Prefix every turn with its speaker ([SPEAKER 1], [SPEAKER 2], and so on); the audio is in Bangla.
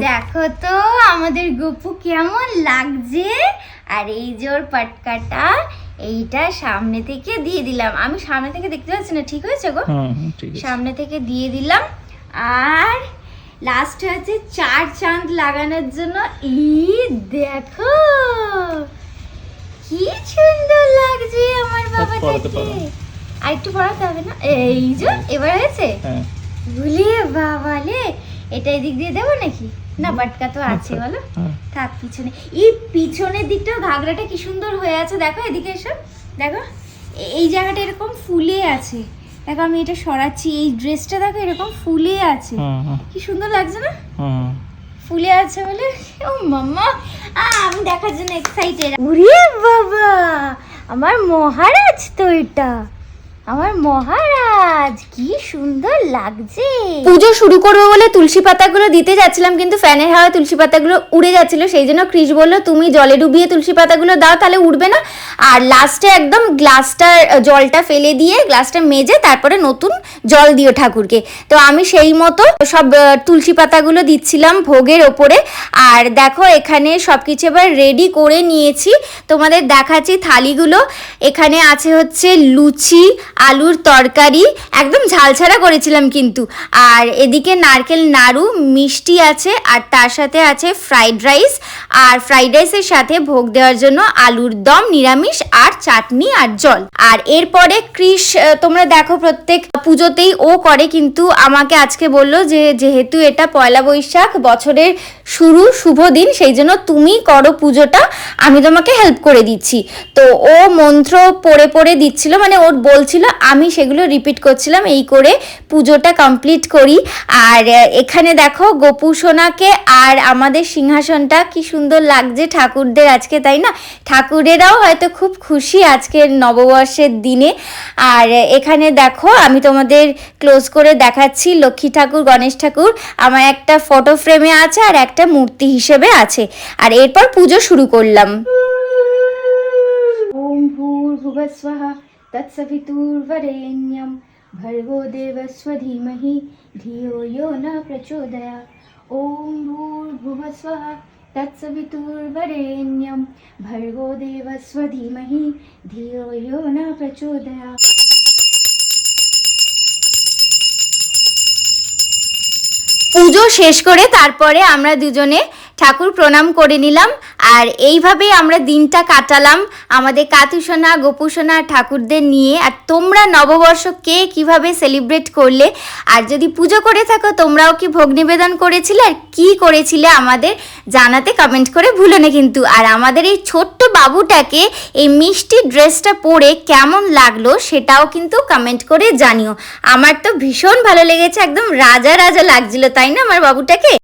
[SPEAKER 1] দেখো তো আমাদের গপু কেমন লাগছে। আর এই যে ওর পাটকাটা, এইটা সামনে থেকে দিয়ে দিলাম। আমি সামনে থেকে দেখতে পাচ্ছি না, ঠিক হয়েছে গো? সামনে থেকে দিয়ে দিলাম। আর লাস্ট হচ্ছে 4 চাঁদ লাগানোর জন্য। দেখো কি সুন্দর লাগছে আমার বাবাটাকে। আর একটু পড়াতে হবে না? এই যে এবার হয়েছে। ভুলিয়ে বাবালে, এটা এদিক দিয়ে দেবো নাকি? না, বাটকা তো আছে বলো, থাক পিছনে। এই পিছনের দিকটাও ঘাগরাটা কি সুন্দর হয়ে আছে। দেখো এদিকে এসো, দেখো এই জায়গাটা এরকম ফুলে আছে। দেখো আমি এটা সরাচ্ছি, এই ড্রেসটা দেখো এরকম ফুলে আছে, কি সুন্দর লাগছে না? ফুলে আছে বলে ও মাম্মা, আমি দেখার জন্য এক্সাইটেড। ওরে বাবা, আমার মহারাজ তো এটা, আমার মহারাজ, কি সুন্দর লাগছে। পুজো শুরু করবো বলে তুলসী পাতাগুলো দিতে যাচ্ছিলাম, কিন্তু ফ্যানের হাওয়ায় তুলসী পাতাগুলো উড়ে যাচ্ছিল। সেই জন্য ক্রিস বললো তুমি জলে ডুবিয়ে তুলসী পাতাগুলো দাও, তাহলে উড়বে না। আর লাস্টে একদম গ্লাসটার জলটা ফেলে দিয়ে গ্লাসটা মেজে তারপরে নতুন জল দিও ঠাকুরকে। তো আমি সেই মতো সব তুলসী পাতাগুলো দিচ্ছিলাম ভোগের ওপরে। আর দেখো এখানে সব কিছু এবার রেডি করে নিয়েছি, তোমাদের দেখাচ্ছি থালিগুলো। এখানে আছে হচ্ছে লুচি, আলুর তরকারি, একদম ঝালছাড়া করেছিলাম কিন্তু। আর এদিকে নারকেল নাড়ু, মিষ্টি আছে, আর তার সাথে আছে ফ্রাইড রাইস। আর ফ্রাইড রাইসের সাথে ভোগ দেওয়ার জন্য আলুর দম, নিরামিষ, আর চাটনি আর জল। আর এরপরে ক্রিস, তোমরা দেখো প্রত্যেক পুজোতেই ও করে, কিন্তু আমাকে আজকে বললো যে যেহেতু এটা পয়লা বৈশাখ, বছরের শুরু, শুভ দিন, সেই জন্য তুমি করো পুজোটা, আমি তোমাকে হেল্প করে দিচ্ছি। তো ও মন্ত্র পড়ে পড়ে দিচ্ছিল, মানে ওর বলছিল, আমি সেগুলো রিপিট করছিলাম, এই করে পুজোটা কমপ্লিট করি। আর এখানে দেখো গোপু সোনাকে আর আমাদের সিংহাসনটা কি সুন্দর লাগছে ঠাকুরদের আজকে, তাই না? ঠাকুরেরাও হয়তো খুব খুশি আজকের নববর্ষের দিনে। আর এখানে দেখো আমি তোমাদের ক্লোজ করে দেখাচ্ছি, লক্ষ্মী ঠাকুর, গণেশ ঠাকুর আমার একটা ফটো ফ্রেমে আছে আর একটা মূর্তি হিসেবে আছে। আর এরপর পুজো শুরু করলাম। ওম ভূর্ভুবঃ স্বঃ তৎসবিতুর্বরেণ্যং ভর্গো দেবস্য ধীমহি ধিয়ো यो न प्रचोदयात्। ওম ভূর্ভুবঃ স্বঃ তৎসবিতুর্বরেণ্যং ভর্গো দেবস্য ধীমহি ধিয়ো यो न प्रचोदयात्। পুজো শেষ করে তারপরে আমরা দুজনে ঠাকুর প্রণাম করে নিলাম। আর এইভাবেই আমরা দিনটা কাটালাম আমাদের কাতুসোনা, গোপুসোনা, ঠাকুরদের নিয়ে। আর তোমরা নববর্ষ কে কিভাবে সেলিব্রেট করলে, আর যদি পুজো করে থাকো তোমরাও কি ভোগ নিবেদন করেছিলে, আর কি করেছিলে আমাদের জানাতে কমেন্ট করে ভুলো না কিন্তু। আর আমাদের এই ছোট্ট বাবুটাকে এই মিষ্টি ড্রেসটা পরে কেমন লাগলো সেটাও কিন্তু কমেন্ট করে জানিও। আমার তো ভীষণ ভালো লেগেছে, একদম রাজা রাজা লাগছিল, তাই না আমার বাবুটাকে?